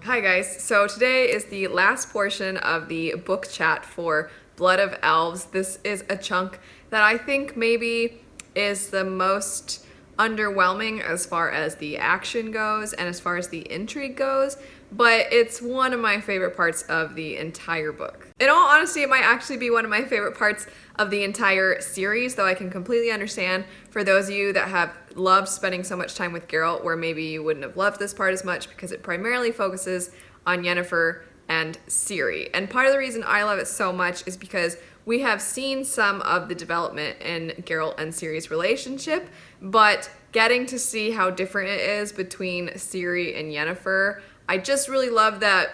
Hi guys, so today is the last portion of the book chat for Blood of Elves. This is a chunk that I think maybe is the most underwhelming as far as the action goes and as far as the intrigue goes, but it's one of my favorite parts of the entire book. In all honesty, it might actually be one of my favorite parts of the entire series, though I can completely understand for those of you that have loved spending so much time with Geralt where maybe you wouldn't have loved this part as much because it primarily focuses on Yennefer and Ciri. And part of the reason I love it so much is because we have seen some of the development in Geralt and Ciri's relationship, but getting to see how different it is between Ciri and Yennefer, I just really love that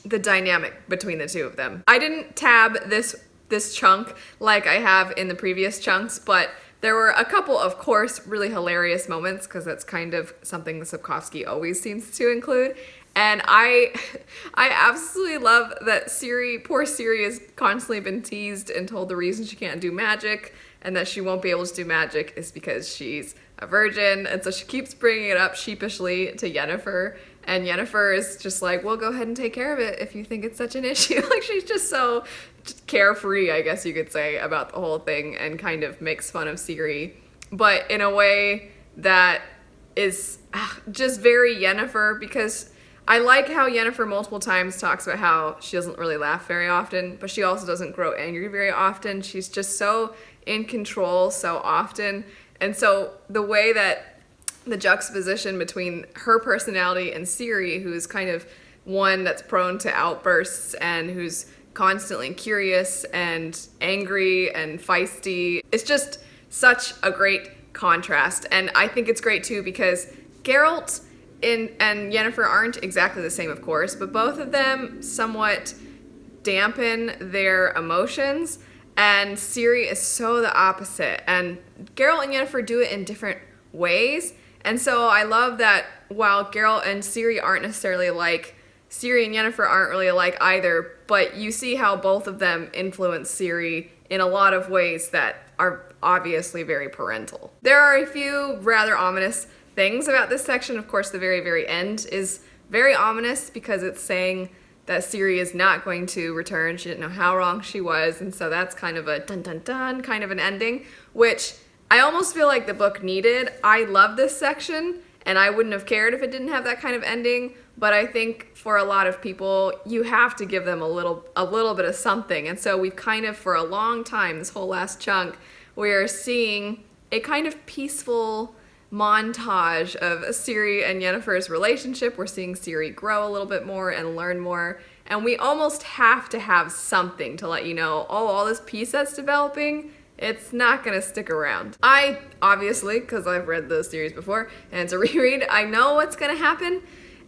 the dynamic between the two of them. I didn't tab this chunk like I have in the previous chunks, but there were a couple, of course, really hilarious moments because that's kind of something Sapkowski always seems to include. And I absolutely love that poor Ciri has constantly been teased and told the reason she can't do magic and that she won't be able to do magic is because she's a virgin. And so she keeps bringing it up sheepishly to Yennefer. And Yennefer is just like, well, go ahead and take care of it if you think it's such an issue. Like, she's just so carefree, I guess you could say, about the whole thing and kind of makes fun of Ciri, but in a way that is just very Yennefer, because I like how Yennefer multiple times talks about how she doesn't really laugh very often, but she also doesn't grow angry very often. She's just so in control so often. And so the way that the juxtaposition between her personality and Ciri, who's kind of one that's prone to outbursts and who's constantly curious and angry and feisty, it's just such a great contrast. And I think it's great too because Geralt and Yennefer aren't exactly the same, of course, but both of them somewhat dampen their emotions, and Ciri is so the opposite. And Geralt and Yennefer do it in different ways. And so I love that while Geralt and Ciri aren't necessarily alike, Ciri and Yennefer aren't really alike either, but you see how both of them influence Ciri in a lot of ways that are obviously very parental. There are a few rather ominous things about this section. Of course, the very, very end is very ominous because it's saying that Ciri is not going to return. She didn't know how wrong she was, and so that's kind of a dun-dun-dun kind of an ending, which I almost feel like the book needed. I love this section, and I wouldn't have cared if it didn't have that kind of ending, but I think for a lot of people, you have to give them a little bit of something. And so we've kind of, for a long time, this whole last chunk, we're seeing a kind of peaceful montage of Ciri and Yennefer's relationship. We're seeing Ciri grow a little bit more and learn more, and we almost have to have something to let you know, oh, all this peace that's developing, it's not gonna stick around. I, obviously, because I've read the series before, and it's a reread, I know what's gonna happen,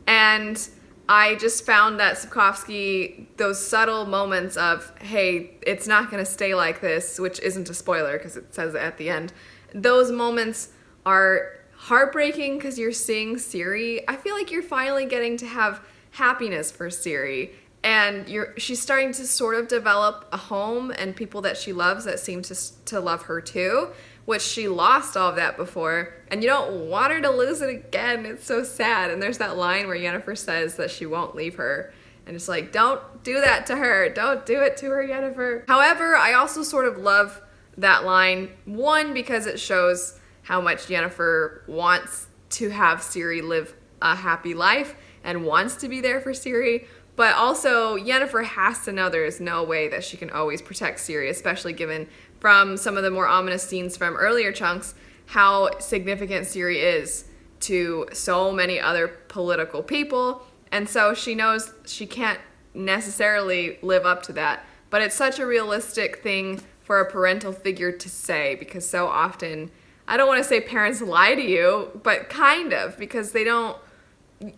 and I just found that Sapkowski, those subtle moments of, hey, it's not gonna stay like this, which isn't a spoiler because it says it at the end, those moments are heartbreaking because you're seeing Ciri. I feel like you're finally getting to have happiness for Ciri, and she's starting to sort of develop a home and people that she loves that seem to love her too, which she lost all of that before, and you don't want her to lose it again. It's so sad. And there's that line where Yennefer says that she won't leave her, and it's like, don't do that to her. Don't do it to her, Yennefer. However, I also sort of love that line, one, because it shows how much Yennefer wants to have Ciri live a happy life and wants to be there for Ciri, but also Yennefer has to know there is no way that she can always protect Ciri, especially given from some of the more ominous scenes from earlier chunks how significant Ciri is to so many other political people, and so she knows she can't necessarily live up to that. But it's such a realistic thing for a parental figure to say, because so often, I don't want to say parents lie to you, but kind of, because they don't,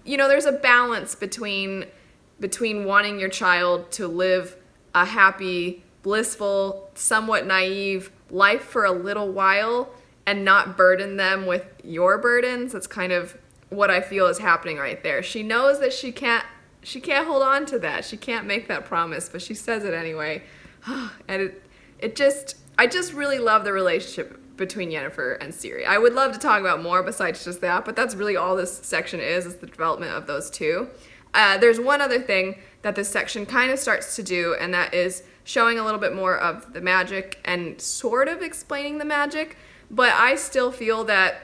there's a balance between wanting your child to live a happy, blissful, somewhat naive life for a little while and not burden them with your burdens. That's kind of what I feel is happening right there. She knows that she can't hold on to that. She can't make that promise, but she says it anyway. And I just really love the relationship between Yennefer and Ciri. I would love to talk about more besides just that, but that's really all this section is the development of those two. There's one other thing that this section kind of starts to do, and that is showing a little bit more of the magic and sort of explaining the magic, but I still feel that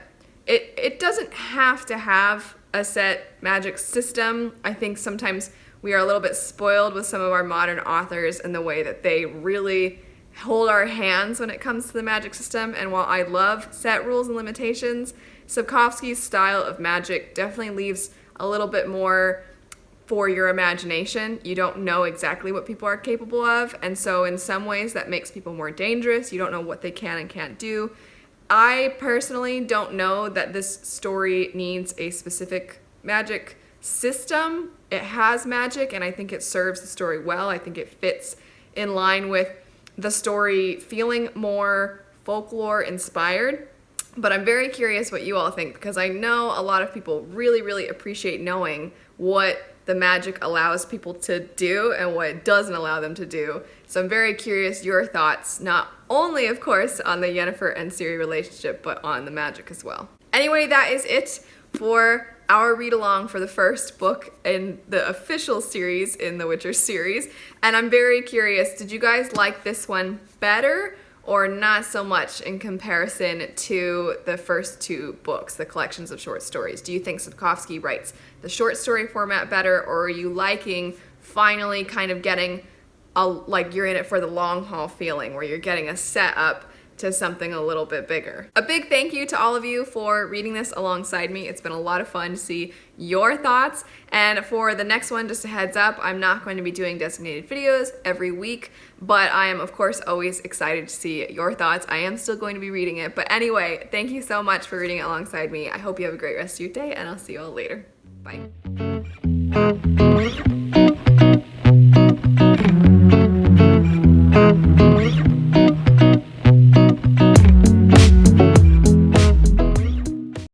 it doesn't have to have a set magic system. I think sometimes we are a little bit spoiled with some of our modern authors and the way that they really hold our hands when it comes to the magic system. And while I love set rules and limitations, Sapkowski's style of magic definitely leaves a little bit more for your imagination. You don't know exactly what people are capable of, and so in some ways that makes people more dangerous. You don't know what they can and can't do. I personally don't know that this story needs a specific magic system. It has magic, and I think it serves the story well. I think it fits in line with the story feeling more folklore inspired. But I'm very curious what you all think, because I know a lot of people really, really appreciate knowing what the magic allows people to do and what it doesn't allow them to do. So I'm very curious your thoughts, not only, of course, on the Yennefer and Ciri relationship, but on the magic as well. Anyway, that is it for our read-along for the first book in the official series in the Witcher series. And I'm very curious, did you guys like this one better or not so much in comparison to the first two books, the collections of short stories? Do you think Sapkowski writes the short story format better, or are you liking finally kind of getting like you're in it for the long haul feeling, where you're getting a setup to something a little bit bigger? A big thank you to all of you for reading this alongside me. It's been a lot of fun to see your thoughts. And for the next one, just a heads up, I'm not going to be doing designated videos every week, but I am of course always excited to see your thoughts. I am still going to be reading it. But anyway, thank you so much for reading it alongside me. I hope you have a great rest of your day, and I'll see you all later. Bye.